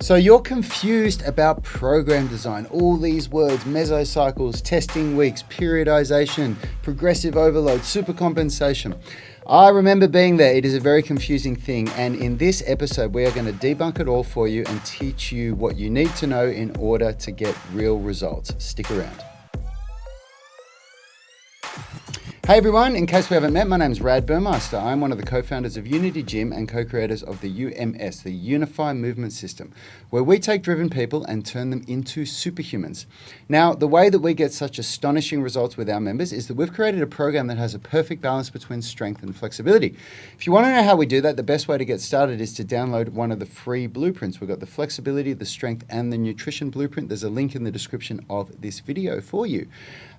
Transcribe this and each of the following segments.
So you're confused about program design, all these words, mesocycles, testing weeks, periodization, progressive overload, supercompensation. I remember being there. It is a very confusing thing. And in this episode, we are going to debunk it all for you and teach you what you need to know in order to get real results. Stick around. Hey everyone, in case we haven't met, my name is Rad Burmaster. I'm one of the co-founders of Unity Gym and co-creators of the UMS, the Unify Movement System, where we take driven people and turn them into superhumans. Now, the way that we get such astonishing results with our members is that we've created a program that has a perfect balance between strength and flexibility. If you want to know how we do that, the best way to get started is to download one of the free blueprints. We've got the flexibility, the strength, and the nutrition blueprint. There's a link in the description of this video for you.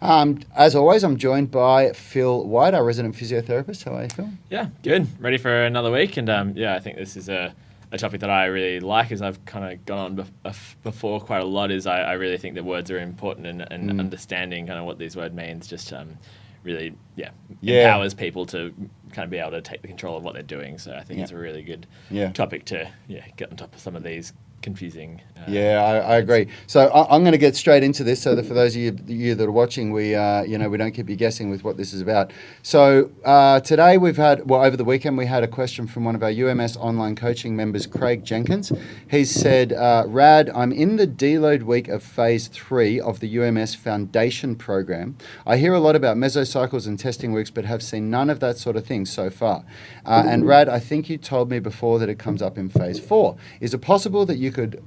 As always, I'm joined by Phil White, our resident physiotherapist. How are you, Phil? Yeah, good. Ready for another week. And I think this is a topic that I really like, as I've kind of gone on before quite a lot, is I really think that words are important, and understanding kind of what these word means just really empowers people to kind of be able to take the control of what they're doing. So I think it's a really good topic to get on top of some of these confusing. I agree. So I'm going to get straight into this, so that for those of you that are watching, we don't keep you guessing with what this is about. So today over the weekend, we had a question from one of our UMS online coaching members, Craig Jenkins. He said, Rad, I'm in the deload week of phase 3 of the UMS Foundation program. I hear a lot about mesocycles and testing weeks, but have seen none of that sort of thing so far. And Rad, I think you told me before that it comes up in phase 4. Is it possible that you could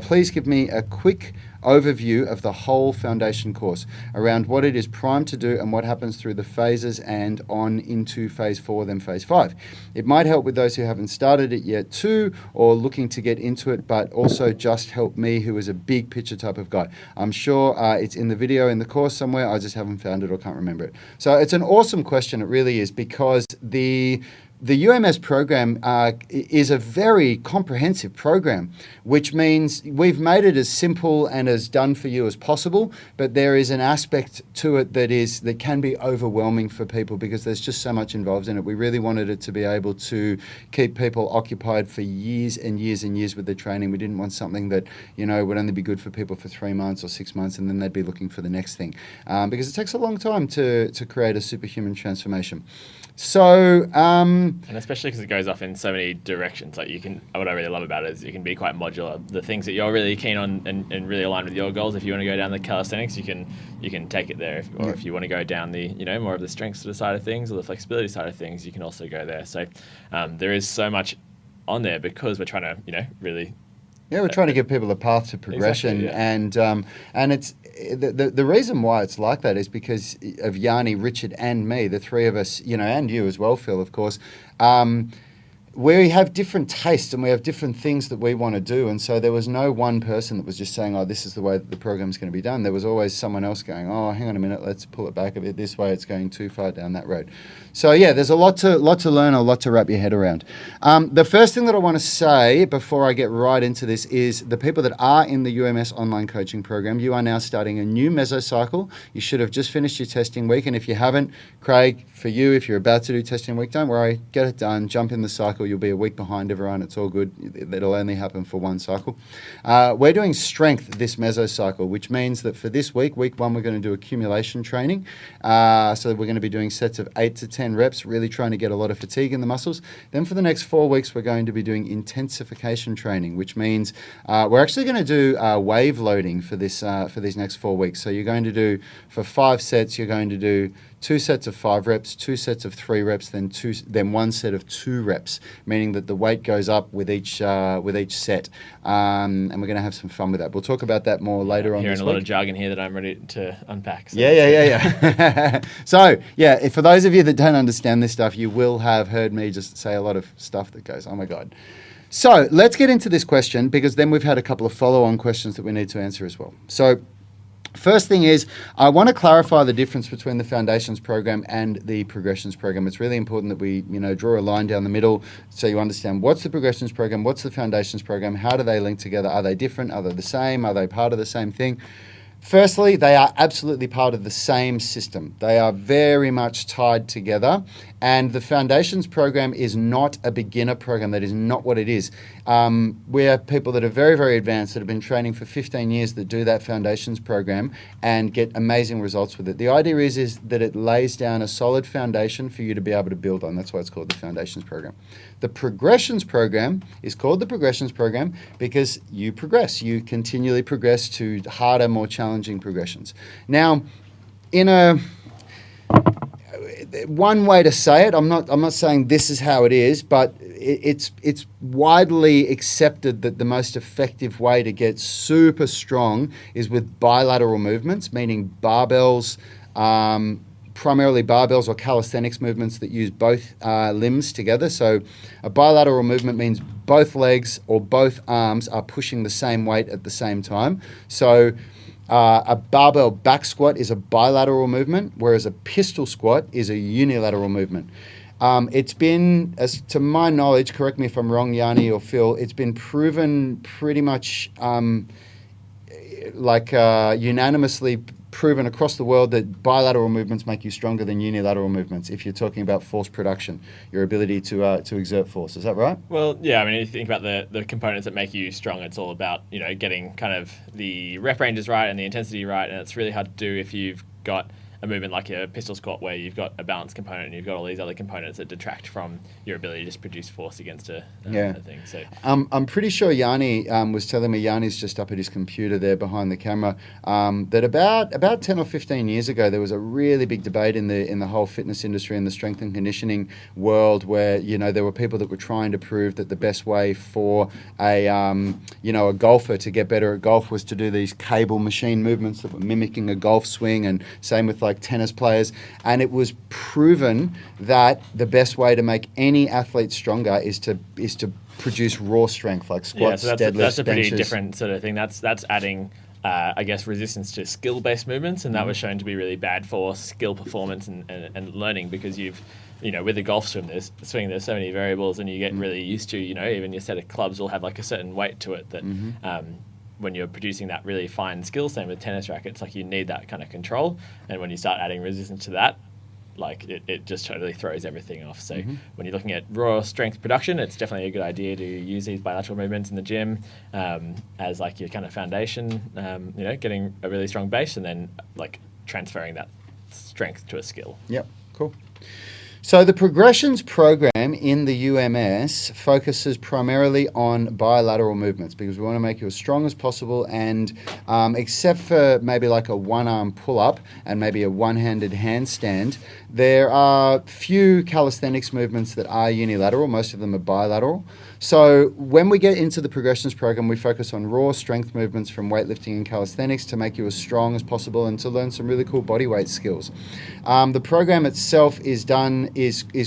please give me a quick overview of the whole foundation course around what it is primed to do and what happens through the phases and on into phase 4, then phase 5. It might help with those who haven't started it yet too, or looking to get into it, but also just help me, who is a big picture type of guy. I'm sure it's in the video in the course somewhere. I just haven't found it or can't remember it. So it's an awesome question. It really is, because the UMS program is a very comprehensive program, which means we've made it as simple and as done for you as possible, but there is an aspect to it that can be overwhelming for people because there's just so much involved in it. We really wanted it to be able to keep people occupied for years and years and years with their training. We didn't want something that, would only be good for people for 3 months or 6 months, and then they'd be looking for the next thing, because it takes a long time to create a superhuman transformation. So, and especially because it goes off in so many directions. Like what I really love about it is you can be quite modular. The things that you're really keen on and really aligned with your goals. If you want to go down the calisthenics, you can take it there. If you want to go down the more of the strength sort of side of things or the flexibility side of things, you can also go there. So there is so much on there because we're trying to really. Yeah, we're trying to give people a path to progression, exactly, and it's the reason why it's like that is because of Yanni, Richard, and me, the three of us, and you as well, Phil, of course. We have different tastes and we have different things that we want to do, and so there was no one person that was just saying, "Oh, this is the way that the program's going to be done." There was always someone else going, "Oh, hang on a minute, let's pull it back a bit this way. It's going too far down that road." So there's a lot to learn, a lot to wrap your head around. The first thing that I want to say before I get right into this is the people that are in the UMS online coaching program, you are now starting a new mesocycle. You should have just finished your testing week, and if you haven't, Craig, for you, if you're about to do testing week, don't worry, get it done, jump in the cycle. You'll be a week behind everyone. It's all good. It'll only happen for one cycle. We're doing strength this mesocycle, which means that for this week 1, we're going to do accumulation training. So we're going to be doing sets of 8 to 10 reps, really trying to get a lot of fatigue in the muscles. Then for the next 4 weeks, we're going to be doing intensification training, which means we're actually going to do wave loading for these next 4 weeks. So you're going to do, for 5 sets, you're going to do 2 sets of 5 reps, 2 sets of 3 reps, then 1 set of 2 reps, meaning that the weight goes up with each set, and we're going to have some fun with that. We'll talk about that more later on this week. Hearing a lot of jargon here that I'm ready to unpack. So Yeah. So, for those of you that don't understand this stuff, you will have heard me just say a lot of stuff that goes, oh my God. So let's get into this question, because then we've had a couple of follow-on questions that we need to answer as well. So first thing is, I want to clarify the difference between the Foundations program and the Progressions program. It's really important that we, draw a line down the middle so you understand what's the Progressions program, what's the Foundations program, how do they link together, are they different, are they the same, are they part of the same thing? Firstly, they are absolutely part of the same system. They are very much tied together, and the Foundations program is not a beginner program. That is not what it is. We have people that are very, very advanced that have been training for 15 years that do that foundations program and get amazing results with it. The idea is that it lays down a solid foundation for you to be able to build on. That's why it's called the foundations program. The progressions program is called the progressions program because you progress. You continually progress to harder, more challenging progressions. Now, one way to say it, I'm not saying this is how it is, but it's widely accepted that the most effective way to get super strong is with bilateral movements, meaning barbells, primarily barbells or calisthenics movements that use both limbs together. So a bilateral movement means both legs or both arms are pushing the same weight at the same time. So a barbell back squat is a bilateral movement, whereas a pistol squat is a unilateral movement. It's been, as to my knowledge, correct me if I'm wrong, Yanni or Phil, it's been proven pretty much unanimously proven across the world that bilateral movements make you stronger than unilateral movements if you're talking about force production, your ability to exert force. Is that right? Well, yeah, I mean, if you think about the components that make you strong, it's all about, getting kind of the rep ranges right and the intensity right, and it's really hard to do if you've got a movement like a pistol squat where you've got a balance component and you've got all these other components that detract from your ability to just produce force against a thing. So I'm pretty sure Yanni was telling me, Yanni's just up at his computer there behind the camera, that about 10 or 15 years ago there was a really big debate in the whole fitness industry and the strength and conditioning world where there were people that were trying to prove that the best way for a golfer to get better at golf was to do these cable machine movements that were mimicking a golf swing, and same with like tennis players, and it was proven that the best way to make any athlete stronger is to produce raw strength like squats, deadlifts, that's a pretty benches. different sort of thing. That's adding resistance to skill-based movements, and that was shown to be really bad for skill performance and learning, because you've with a golf swing there's so many variables, and you get really used to even your set of clubs will have like a certain weight to it that when you're producing that really fine skill, same with tennis rackets, like you need that kind of control. And when you start adding resistance to that, like it just totally throws everything off. So when you're looking at raw strength production, it's definitely a good idea to use these bilateral movements in the gym as like your kind of foundation, getting a really strong base and then like transferring that strength to a skill. Yep, cool. So the progressions program in the UMS focuses primarily on bilateral movements because we want to make you as strong as possible, and except for maybe like a one-arm pull-up and maybe a one-handed handstand, there are few calisthenics movements that are unilateral. Most of them are bilateral. So when we get into the progressions program, we focus on raw strength movements from weightlifting and calisthenics to make you as strong as possible and to learn some really cool body weight skills. The program itself is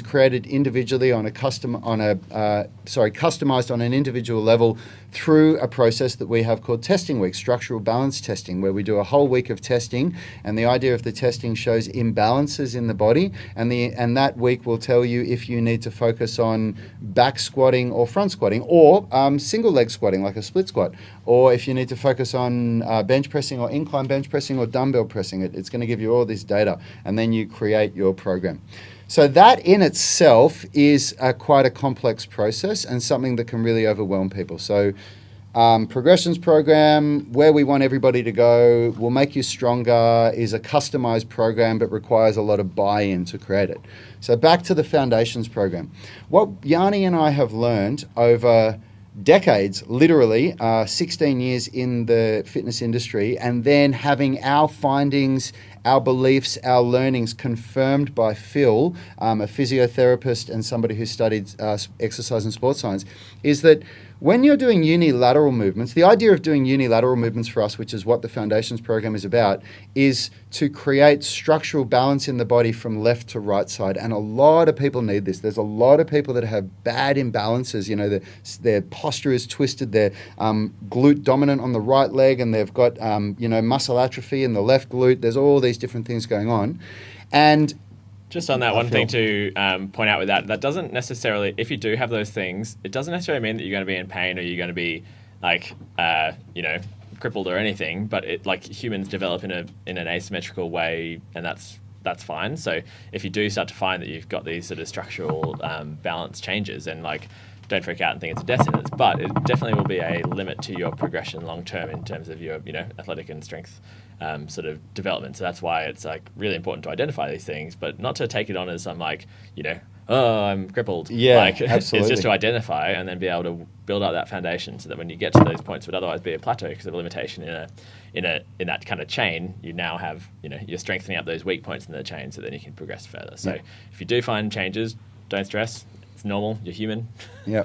created individually customized on an individual level through a process that we have called testing week, structural balance testing, where we do a whole week of testing, and the idea of the testing shows imbalances in the body, and that week will tell you if you need to focus on back squatting or front squatting, or single leg squatting like a split squat, or if you need to focus on bench pressing or incline bench pressing or dumbbell pressing. It's going to give you all this data, and then you create your program. So that in itself is quite a complex process and something that can really overwhelm people. So progressions program, where we want everybody to go, will make you stronger, is a customized program but requires a lot of buy-in to create it. So back to the foundations program. What Yanni and I have learned over decades, literally 16 years in the fitness industry, and then having our findings, our beliefs, our learnings confirmed by Phil, a physiotherapist and somebody who studied exercise and sports science, is that when you're doing unilateral movements, the idea of doing unilateral movements for us, which is what the Foundations program is about, is to create structural balance in the body from left to right side. And a lot of people need this. There's a lot of people that have bad imbalances. Their posture is twisted, they're glute dominant on the right leg, and they've got muscle atrophy in the left glute. There's all these different things going on. And just on that one thing to point out with that doesn't necessarily, if you do have those things, it doesn't necessarily mean that you're going to be in pain or you're going to be like, crippled or anything. But it, like, humans develop in an asymmetrical way, and that's fine. So if you do start to find that you've got these sort of structural balance changes, and like don't freak out and think it's a death sentence, but it definitely will be a limit to your progression long term in terms of your, athletic and strength sort of development. So that's why it's like really important to identify these things, but not to take it on as some oh, I'm crippled. Yeah, absolutely. It's just to identify and then be able to build up that foundation so that when you get to those points would otherwise be a plateau because of a limitation in that kind of chain, you now have, you're strengthening up those weak points in the chain so then you can progress further. So if you do find changes, don't stress. It's normal. You're human. Yeah.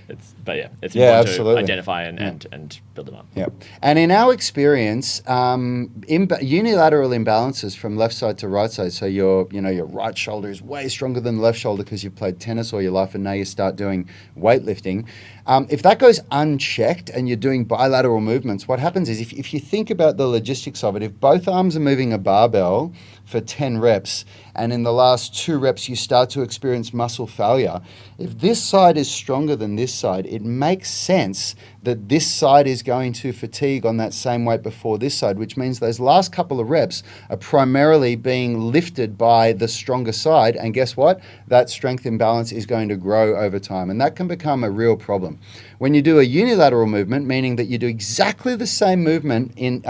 It's important to absolutely. identify and build them up. Yeah. And in our experience, unilateral imbalances from left side to right side. So your right shoulder is way stronger than the left shoulder because you've played tennis all your life and now you start doing weightlifting. If that goes unchecked and you're doing bilateral movements, what happens is if you think about the logistics of it, if both arms are moving a barbell for 10 reps and in the last 2 reps you start to experience muscle failure, if this side is stronger than this side, it makes sense that this side is going to fatigue on that same weight before this side, which means those last couple of reps are primarily being lifted by the stronger side. And guess what? That strength imbalance is going to grow over time. And that can become a real problem. When you do a unilateral movement, meaning that you do exactly the same movement in,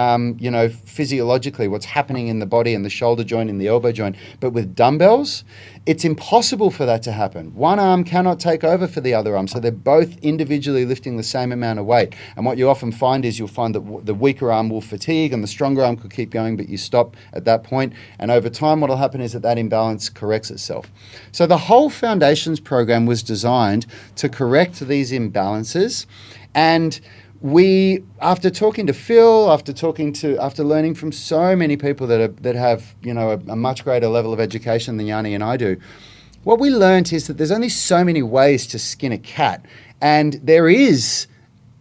physiologically, what's happening in the body and the shoulder joint and the elbow joint, but with dumbbells, it's impossible for that to happen. One arm cannot take over for the other arm, so they're both individually lifting the same amount of weight. And what you often find is you'll find that the weaker arm will fatigue and the stronger arm could keep going, but you stop at that point. And over time, what will happen is that imbalance corrects itself. So the whole Foundations program was designed to correct these imbalances. And we, after talking to Phil, after learning from so many people that have a much greater level of education than Yanni and I do, what we learned is that there's only so many ways to skin a cat, and there is.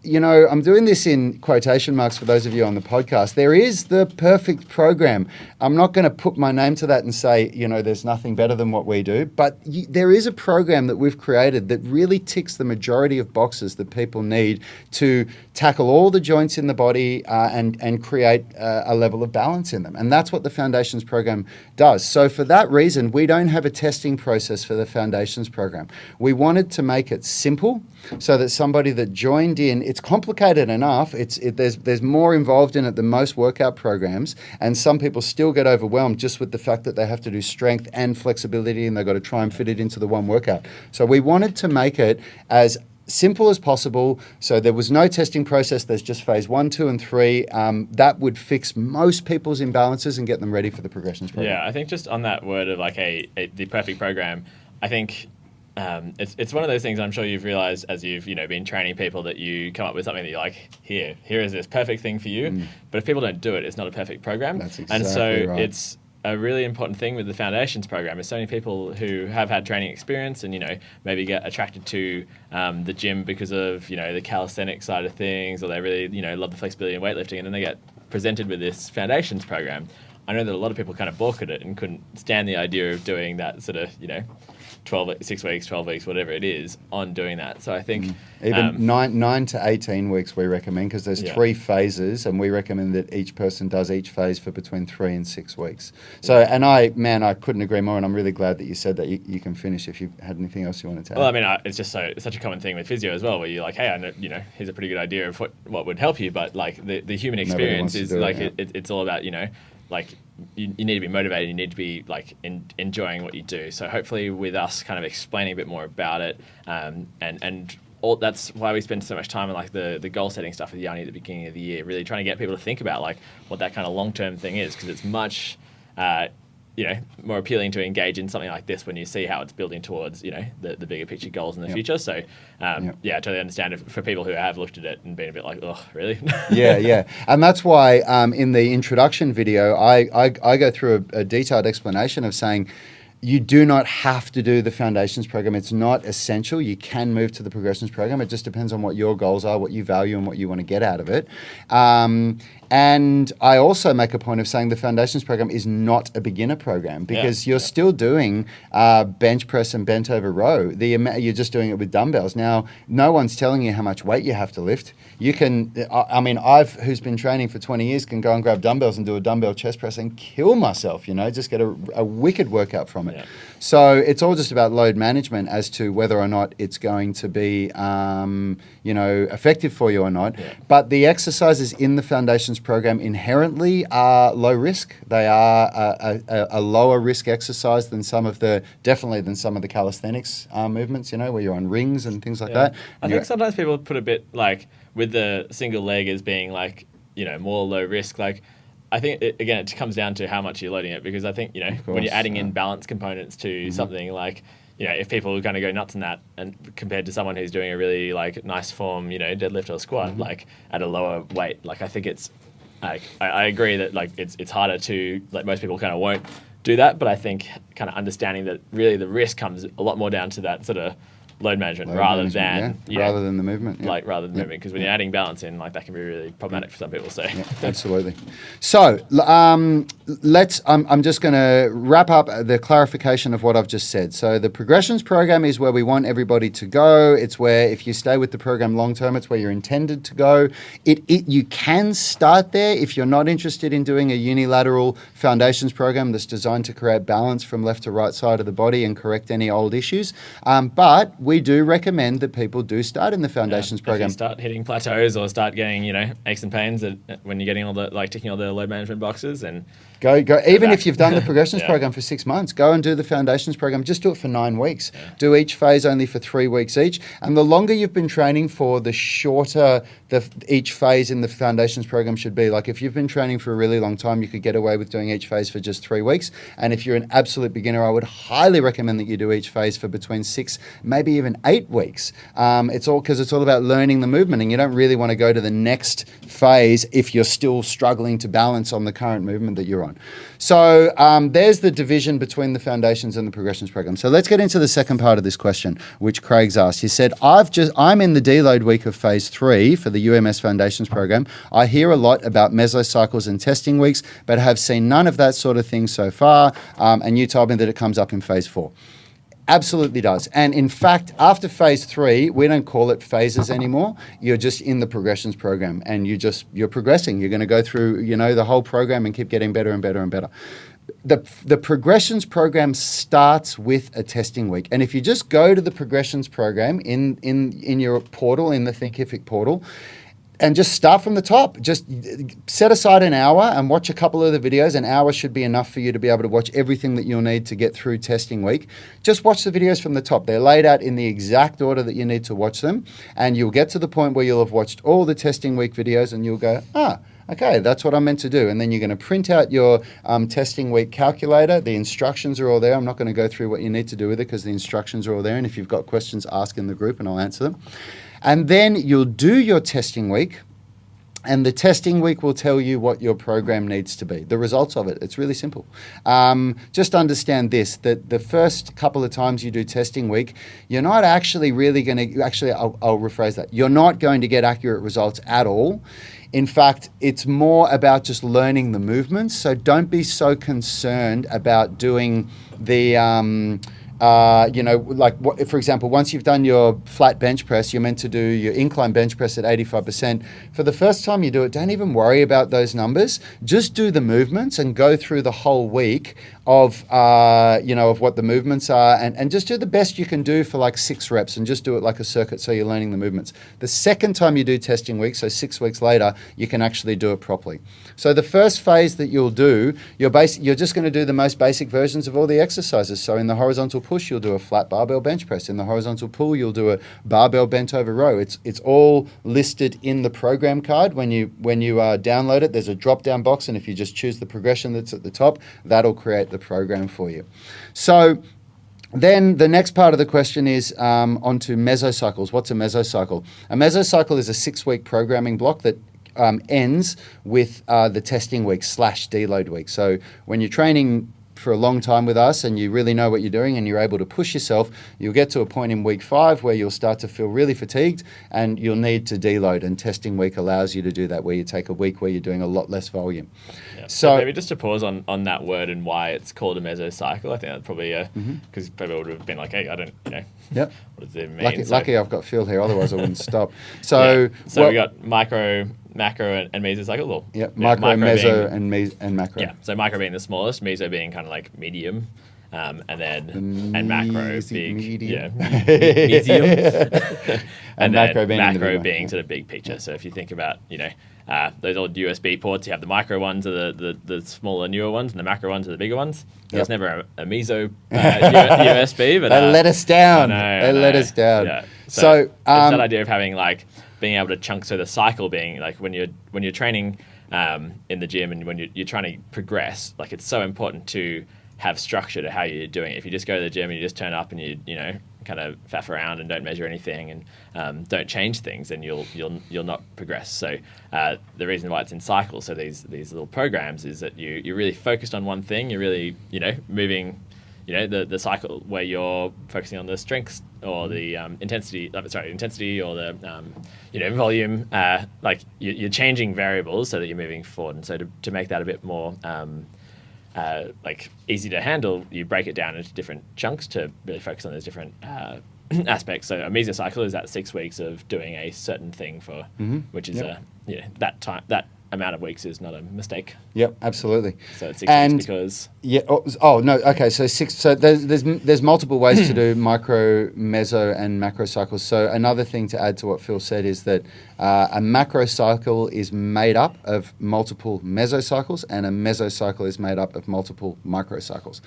I'm doing this in quotation marks for those of you on the podcast. There is the perfect program. I'm not going to put my name to that and say, there's nothing better than what we do. But there is a program that we've created that really ticks the majority of boxes that people need to tackle all the joints in the body and create a level of balance in them. And that's what the Foundations program does. So for that reason, we don't have a testing process for the Foundations program. We wanted to make it simple so that somebody that joined in, it's complicated enough. There's more involved in it than most workout programs, and some people still get overwhelmed just with the fact that they have to do strength and flexibility, and they've got to try and fit it into the one workout. So we wanted to make it as simple as possible. So there was no testing process. There's just phase 1, 2, and 3. That would fix most people's imbalances and get them ready for the progressions program. Yeah, I think just on that word of the perfect program, I think. It's one of those things I'm sure you've realized as you've been training people that you come up with something that you're like, here is this perfect thing for you. But if people don't do it, it's not a perfect program. That's exactly and so right. It's a really important thing with the Foundations program is so many people who have had training experience and maybe get attracted to the gym because of the calisthenic side of things, or they really love the flexibility and weightlifting, and then they get presented with this Foundations program. I know that a lot of people kind of balk at it and couldn't stand the idea of doing that sort of 6 weeks, 12 weeks, whatever it is, on doing that. So I think even 9 to 18 weeks we recommend, because there's 3 phases, and we recommend that each person does each phase for between 3 and 6 weeks. So, and I couldn't agree more, and I'm really glad that you said that. You can finish if you had anything else you wanted to add. Well, I mean, it's just such a common thing with physio as well, where you're like, hey, I know, here's a pretty good idea of what would help you, but like the human experience is like it's all about like you need to be motivated, you need to be like enjoying what you do. So hopefully with us kind of explaining a bit more about it, and all, that's why we spend so much time on like the goal setting stuff with Yanni at the beginning of the year, really trying to get people to think about like what that kind of long-term thing is, because it's much more appealing to engage in something like this when you see how it's building towards the bigger picture goals in the future. So I totally understand for people who have looked at it and been a bit like, oh, really? yeah and that's why in the introduction video I go through a detailed explanation of saying you do not have to do the Foundations program. It's not essential. You can move to the Progressions program. It just depends on what your goals are, what you value, and what you want to get out of it. And I also make a point of saying the foundations program is not a beginner program because you're still doing bench press and bent over row. You're just doing it with dumbbells. Now, no one's telling you how much weight you have to lift. You can, who's been training for 20 years, can go and grab dumbbells and do a dumbbell chest press and kill myself, just get a wicked workout from it. Yeah. So it's all just about load management as to whether or not it's going to be, effective for you or not. Yeah. But the exercises in the foundations program inherently are low risk. They are a lower risk exercise than some of the calisthenics movements, where you're on rings and things like that. I think sometimes people put a bit like with the single leg as being like, more low risk. Like, I think, it comes down to how much you're loading it, because I think, when you're adding in balance components to something like, if people are going to go nuts in that, and compared to someone who's doing a really like nice form, deadlift or squat, like at a lower weight, like I think it's, like, I agree that like it's harder to, like most people kind of won't do that, but I think kind of understanding that really the risk comes a lot more down to that sort of load management rather than the movement. Yeah. Like rather than movement, because when you're adding balance in, like that can be really problematic for some people. So absolutely. So I'm just going to wrap up the clarification of what I've just said. So the progressions program is where we want everybody to go. It's where if you stay with the program long term, it's where you're intended to go. You can start there if you're not interested in doing a unilateral foundations program that's designed to create balance from left to right side of the body and correct any old issues. But we do recommend that people do start in the foundations program. If you start hitting plateaus or start getting, aches and pains when you're getting ticking all the load management boxes, and go. Even if you've done the progressions program for 6 months, go and do the foundations program. Just do it for 9 weeks. Yeah. Do each phase only for 3 weeks each. And the longer you've been training for, the shorter each phase in the foundations program should be. Like if you've been training for a really long time, you could get away with doing each phase for just 3 weeks. And if you're an absolute beginner, I would highly recommend that you do each phase for between 6, maybe even 8 weeks. It's all about learning the movement, and you don't really want to go to the next phase if you're still struggling to balance on the current movement that you're on. So there's the division between the foundations and the progressions program. So let's get into the second part of this question, which Craig's asked. He said, I'm in the deload week of phase 3 for the UMS foundations program. I hear a lot about mesocycles and testing weeks, but have seen none of that sort of thing so far. And you told me that it comes up in phase 4. Absolutely does. And in fact, after phase 3, we don't call it phases anymore. You're just in the progressions program, and you're progressing. You're going to go through, the whole program and keep getting better and better and better. The progressions program starts with a testing week. And if you just go to the progressions program in your portal, in the Thinkific portal, and just start from the top. Just set aside an hour and watch a couple of the videos. An hour should be enough for you to be able to watch everything that you'll need to get through testing week. Just watch the videos from the top. They're laid out in the exact order that you need to watch them. And you'll get to the point where you'll have watched all the testing week videos and you'll go, okay, that's what I'm meant to do. And then you're going to print out your testing week calculator. The instructions are all there. I'm not going to go through what you need to do with it because the instructions are all there. And if you've got questions, ask in the group and I'll answer them. And then you'll do your testing week, and the testing week will tell you what your program needs to be, the results of it. It's really simple. Just understand this, that the first couple of times you do testing week, you're not actually really going to, I'll rephrase that. You're not going to get accurate results at all. In fact, it's more about just learning the movements. So don't be so concerned about doing the... for example, once you've done your flat bench press, you're meant to do your incline bench press at 85%. For the first time you do it, don't even worry about those numbers. Just do the movements and go through the whole week of what the movements are, and just do the best you can do for like 6 reps, and just do it like a circuit so you're learning the movements. The second time you do testing week, so 6 weeks later, you can actually do it properly. So the first phase that you'll do, you're just going to do the most basic versions of all the exercises. So in the horizontal push, you'll do a flat barbell bench press. In the horizontal pull, you'll do a barbell bent over row. It's all listed in the program card. When you download it, there's a drop-down box, and if you just choose the progression that's at the top, that'll create the program for you. So then the next part of the question is onto mesocycles. What's a mesocycle? A mesocycle is a 6-week programming block that ends with the testing week / deload week. So when you're training for a long time with us and you really know what you're doing and you're able to push yourself, you'll get to a point in week 5 where you'll start to feel really fatigued and you'll need to deload. And testing week allows you to do that, where you take a week where you're doing a lot less volume. Yeah. So maybe just to pause on that word and why it's called a mesocycle. I think that's probably because people would have been like, hey, I don't, yep. what does it mean? Lucky I've got Phil here, otherwise I wouldn't stop. So, we got micro, macro, and mesocycle. Well, micro, meso, and macro. Yeah, so micro being the smallest, meso being kind of like medium, and then and macro being medium. medium, and then macro being sort of big picture. So if you think about those old USB ports, you have the micro ones are the smaller newer ones, and the macro ones are the bigger ones. There's never a meso USB, but they let us down. They let us down. Yeah. So it's that idea of having like being able to chunk. So the cycle being like when you're training in the gym and when you're trying to progress, like it's so important to have structure to how you're doing it. If you just go to the gym and you just turn up and you kind of faff around and don't measure anything and don't change things, then you'll not progress. So the reason why it's in cycles, so these little programs, is that you're really focused on one thing. You're really moving. The cycle where you're focusing on the strengths or the intensity or the volume. Like you're changing variables so that you're moving forward. And so to make that a bit more like easy to handle, you break it down into different chunks to really focus on those different aspects. So a mesocycle is that 6 weeks of doing a certain thing for, which is that time, that amount of weeks is not a mistake. Yep, absolutely. So it's 6 weeks because no, okay. So 6. So there's multiple ways to do micro, meso, and macro cycles. So another thing to add to what Phil said is that a macro cycle is made up of multiple mesocycles, and a mesocycle is made up of multiple microcycles.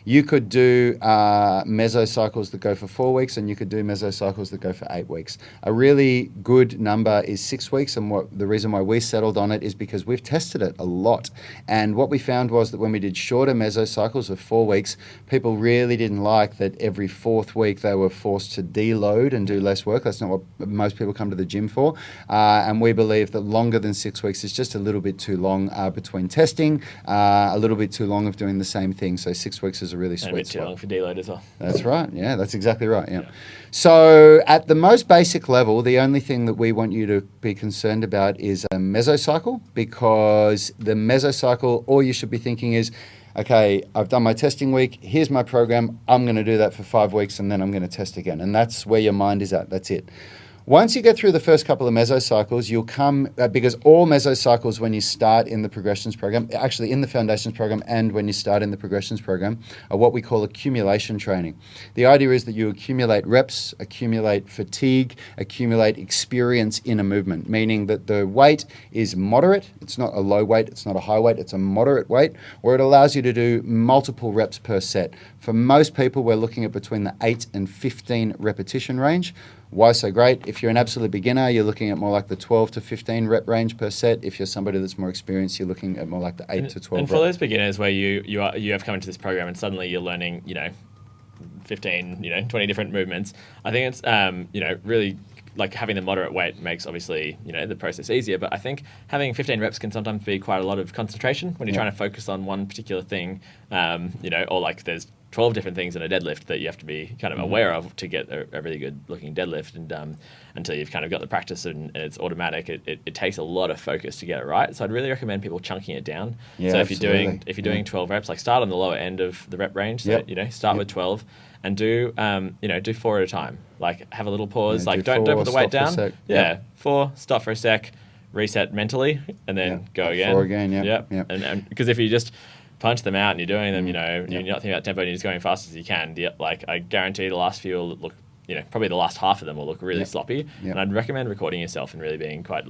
You could do mesocycles that go for 4 weeks, and you could do mesocycles that go for 8 weeks. A really good number is 6 weeks, and the reason why we settled on it is because we've tested it a lot. And what we found was that when we did shorter mesocycles of 4 weeks, people really didn't like that every 4th week they were forced to deload and do less work. That's not what most people come to the gym for. And we believe that longer than 6 weeks is just a little bit too long between testing, a little bit too long of doing the same thing. So 6 weeks is a really sweet a bit spot. too long for deload as well. That's right. Yeah, that's exactly right. Yeah. So at the most basic level, the only thing that we want you to be concerned about is a mesocycle, because the mesocycle, all you should be thinking is, okay, I've done my testing week. Here's my program. I'm going to do that for 5 weeks, and then I'm going to test again. And that's where your mind is at. That's it. Once you get through the first couple of mesocycles, you'll come, because all mesocycles when you start in the progressions program, actually in the foundations program and when you start in the progressions program, are what we call accumulation training. The idea is that you accumulate reps, accumulate fatigue, accumulate experience in a movement, meaning that the weight is moderate. It's not a low weight, it's not a high weight, it's a moderate weight, where it allows you to do multiple reps per set. For most people, we're looking at between the 8 and 15 repetition range. Why so great? If you're an absolute beginner, you're looking at more like the 12 to 15 rep range per set. If you're somebody that's more experienced, you're looking at more like the 8 to 12 And for those beginners where you have come into this program and suddenly you're learning, 15, 20 different movements, I think it's, really like having the moderate weight makes obviously, the process easier. But I think having 15 reps can sometimes be quite a lot of concentration when you're trying to focus on one particular thing, or like there's 12 different things in a deadlift that you have to be kind of aware of to get a really good looking deadlift. And until you've kind of got the practice and it's automatic, it takes a lot of focus to get it right. So I'd really recommend people chunking it down. Yeah, so if absolutely. you're doing 12 reps, like start on the lower end of the rep range. So, start with 12 and do 4 at a time. Like have a little pause, like don't put the weight down. 4, stop for a sec, reset mentally, and then go again. 4 again, yeah. And because if you just punch them out and you're doing them, you're not thinking about tempo and you're just going as fast as you can. Like I guarantee the last few will look, probably the last half of them will look really sloppy. And I'd recommend recording yourself and really being quite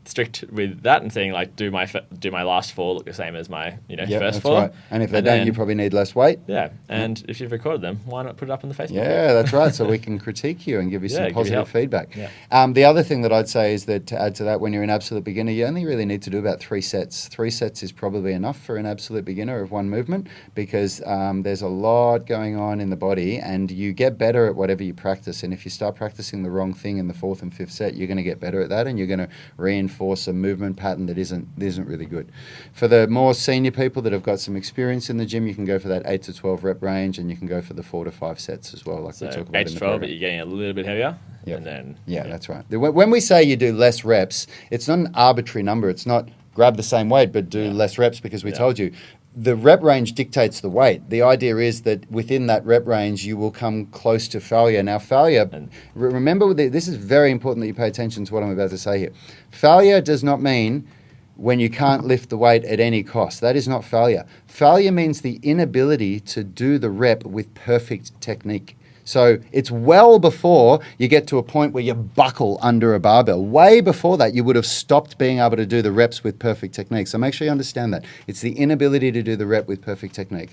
strict with that and saying like, do my last 4 look the same as my first 4? Right. And if they don't, you probably need less weight. Yeah, and if you've recorded them, why not put it up on the Facebook? Yeah, that's right. So we can critique you and give you some positive feedback. Yeah. The other thing that I'd say is that to add to that, when you're an absolute beginner, you only really need to do about 3 sets. 3 sets is probably enough for an absolute beginner of one movement, because there's a lot going on in the body, and you get better at whatever you practice. And if you start practicing the wrong thing in the 4th and 5th set, you're going to get better at that, and you're going to reinforce reinforce a movement pattern that isn't really good. For the more senior people that have got some experience in the gym, you can go for that 8 to 12 rep range, and you can go for the 4 to 5 sets as well, like So we talk about 8 in to the 12, program. but you're getting a little bit heavier. Yep. And then That's right. When we say you do less reps, it's not an arbitrary number. It's not grab the same weight but do less reps because we told you. The rep range dictates the weight. The idea is that within that rep range, you will come close to failure. Now, failure, remember, this is very important that you pay attention to what I'm about to say here. Failure does not mean when you can't lift the weight at any cost. That is not failure. Failure means the inability to do the rep with perfect technique. So it's well before you get to a point where you buckle under a barbell. Way before that, you would have stopped being able to do the reps with perfect technique. So make sure you understand that. It's the inability to do the rep with perfect technique.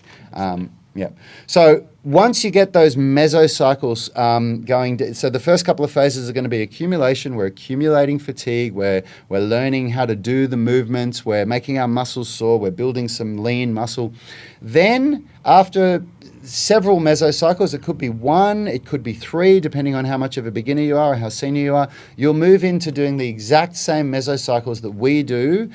So once you get those mesocycles going, so the first couple of phases are going to be accumulation. We're accumulating fatigue. We're learning how to do the movements. We're making our muscles sore. We're building some lean muscle. Then after several mesocycles, it could be 1, it could be 3, depending on how much of a beginner you are or how senior you are, you'll move into doing the exact same mesocycles that we do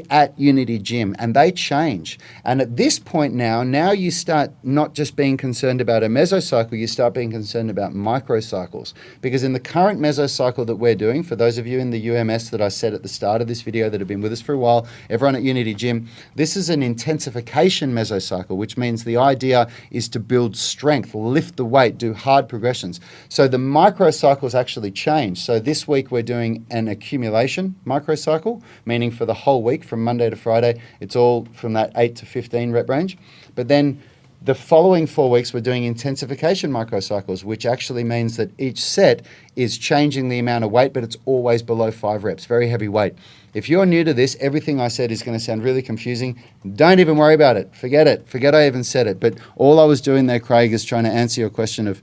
at Unity Gym, and they change. And at this point now you start not just being concerned about a mesocycle, you start being concerned about microcycles. Because in the current mesocycle that we're doing, for those of you in the UMS that I said at the start of this video that have been with us for a while, everyone at Unity Gym, this is an intensification mesocycle, which means the idea is to build strength, lift the weight, do hard progressions. So the microcycles actually change. So this week we're doing an accumulation microcycle, meaning for the whole week, from Monday to Friday, it's all from that 8 to 15 rep range. But then the following 4 weeks, we're doing intensification microcycles, which actually means that each set is changing the amount of weight, but it's always below 5 reps, very heavy weight. If you're new to this, everything I said is going to sound really confusing. Don't even worry about it. Forget it. Forget I even said it. But all I was doing there, Craig, is trying to answer your question of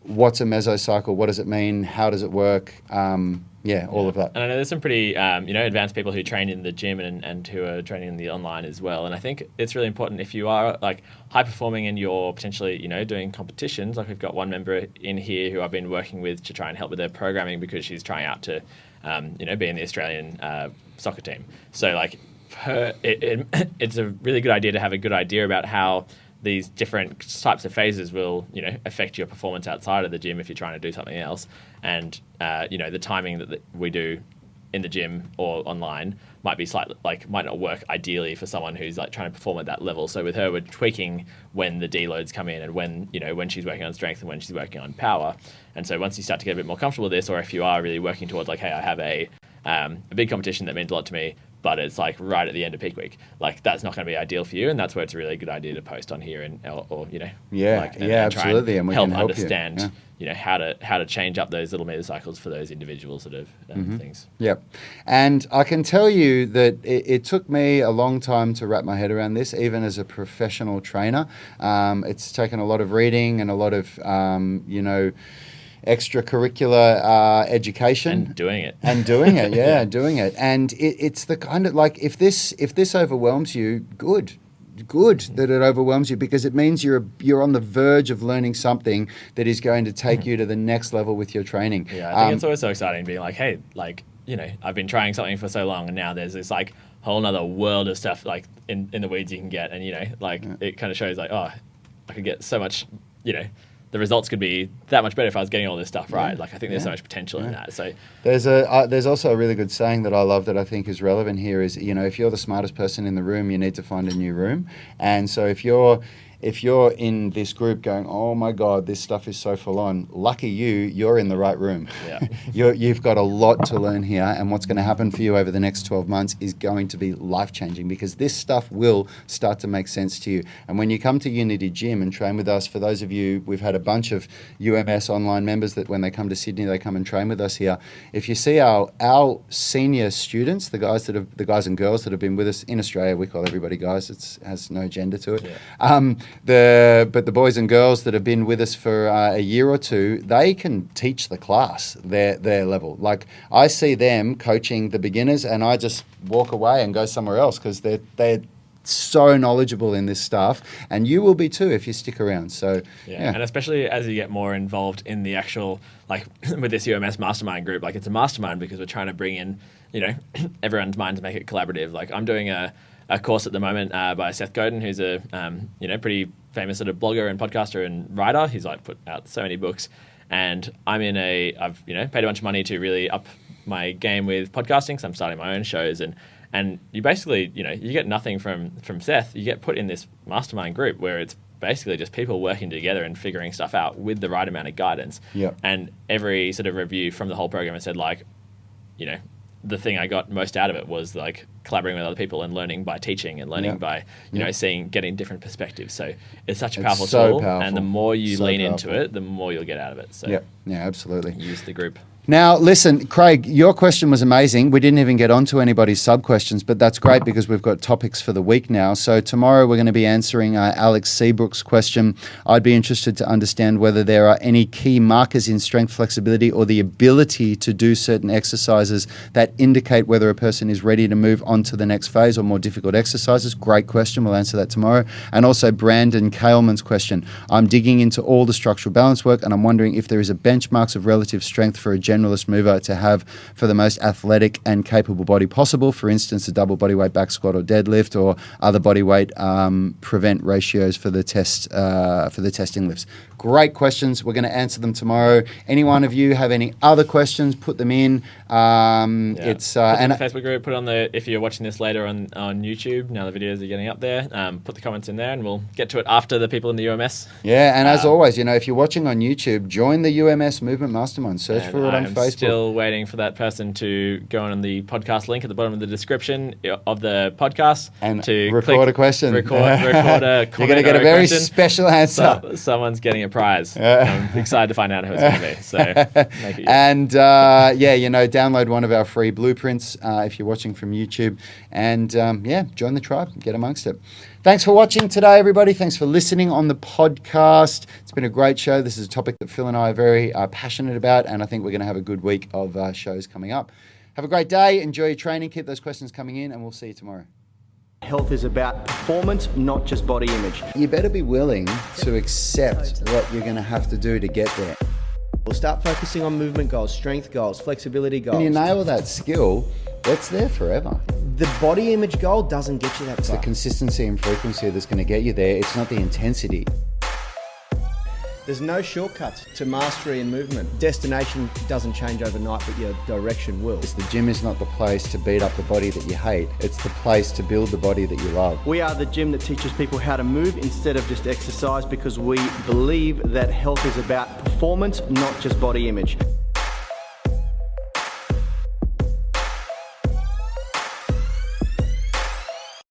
what's a mesocycle, what does it mean, how does it work, all of that. And I know there's some pretty, advanced people who train in the gym and who are training in the online as well. And I think it's really important if you are like high performing and you're potentially, doing competitions. Like we've got one member in here who I've been working with to try and help with their programming because she's trying out to, be in the Australian soccer team. So like it's a really good idea to have a good idea about how these different types of phases will, affect your performance outside of the gym if you're trying to do something else. And, the timing that we do in the gym or online might be might not work ideally for someone who's like trying to perform at that level. So with her, we're tweaking when the deloads come in and when she's working on strength and when she's working on power. And so once you start to get a bit more comfortable with this, or if you are really working towards like, hey, I have a big competition that means a lot to me, but it's like right at the end of peak week, like that's not going to be ideal for you, and that's where it's a really good idea to post on here and absolutely, and we help can help understand how to change up those little mesocycles for those individuals that have things. Yep, and I can tell you that it took me a long time to wrap my head around this, even as a professional trainer. It's taken a lot of reading and a lot of extracurricular education and doing it doing it, and it's the kind of like if this overwhelms you, good that it overwhelms you, because it means you're on the verge of learning something that is going to take you to the next level with your training. I think it's always so exciting being like, hey, like I've been trying something for so long and now there's this like whole nother world of stuff like in the weeds you can get, and it kind of shows like, oh, I could get so much, the results could be that much better if I was getting all this stuff right. Like I think there's so much potential in that. So there's also a really good saying that I love that I think is relevant here is, if you're the smartest person in the room, you need to find a new room. And so if you're in this group going, oh my God, this stuff is so full on, lucky you're in the right room. Yeah. You've got a lot to learn here, and what's going to happen for you over the next 12 months is going to be life-changing, because this stuff will start to make sense to you. And when you come to Unity Gym and train with us, for those of you, we've had a bunch of UMS online members that when they come to Sydney, they come and train with us here. If you see our senior students, the guys and girls that have been with us in Australia, we call everybody guys, it has no gender to it. Yeah. But the boys and girls that have been with us for a year or two, they can teach the class their level. Like I see them coaching the beginners, and I just walk away and go somewhere else because they're so knowledgeable in this stuff, and you will be too if you stick around. So yeah. And especially as you get more involved in the actual, like with this UMS mastermind group, like it's a mastermind because we're trying to bring in, everyone's mind to make it collaborative. Like I'm doing a course at the moment by Seth Godin, who's a pretty famous sort of blogger and podcaster and writer. He's like put out so many books, and I've paid a bunch of money to really up my game with podcasting. So I'm starting my own shows, and you basically, you get nothing from Seth. You get put in this mastermind group where it's basically just people working together and figuring stuff out with the right amount of guidance. Yeah. And every sort of review from the whole program has said, like, the thing I got most out of it was like collaborating with other people and learning by teaching and learning by, getting different perspectives. So it's such a powerful tool. And the more you lean into it, the more you'll get out of it. So yeah, absolutely. Use the group. Now, listen, Craig, your question was amazing. We didn't even get onto anybody's sub-questions, but that's great because we've got topics for the week now. So tomorrow we're going to be answering Alex Seabrook's question. I'd be interested to understand whether there are any key markers in strength flexibility or the ability to do certain exercises that indicate whether a person is ready to move on to the next phase or more difficult exercises. Great question. We'll answer that tomorrow. And also Brandon Kaleman's question. I'm digging into all the structural balance work and I'm wondering if there is a benchmarks of relative strength for a generalist mover to have for the most athletic and capable body possible. For instance, a double bodyweight back squat or deadlift, or other bodyweight prevent ratios for the testing lifts. Great questions. We're going to answer them tomorrow. Any one of you have any other questions? Put them in. It's put it in the Facebook group. Put it on if you're watching this later on YouTube. Now the videos are getting up there. Put the comments in there, and we'll get to it after the people in the UMS. Yeah, and as always, if you're watching on YouTube, join the UMS Movement Mastermind. Search for it on Facebook. I'm still waiting for that person to go on the podcast link at the bottom of the description of the podcast and to record a question. Record a comment. You're going to get a very special answer. Someone's getting a prize. I'm excited to find out who it's going to be. So make it. And download one of our free blueprints if you're watching from YouTube, and join the tribe, get amongst it. Thanks for watching today, everybody. Thanks for listening on the podcast. It's been a great show. This is a topic that Phil and I are very passionate about, and I think we're going to have a good week of shows coming up. Have a great day. Enjoy your training. Keep those questions coming in, and we'll see you tomorrow. Health is about performance, not just body image. You better be willing to accept what you're going to have to do to get there. We'll start focusing on movement goals, strength goals, flexibility goals. When you nail that skill, it's there forever. The body image goal doesn't get you that far. It's the consistency and frequency that's going to get you there. It's not the intensity. There's no shortcuts to mastery and movement. Destination doesn't change overnight, but your direction will. The gym is not the place to beat up the body that you hate. It's the place to build the body that you love. We are the gym that teaches people how to move instead of just exercise, because we believe that health is about performance, not just body image.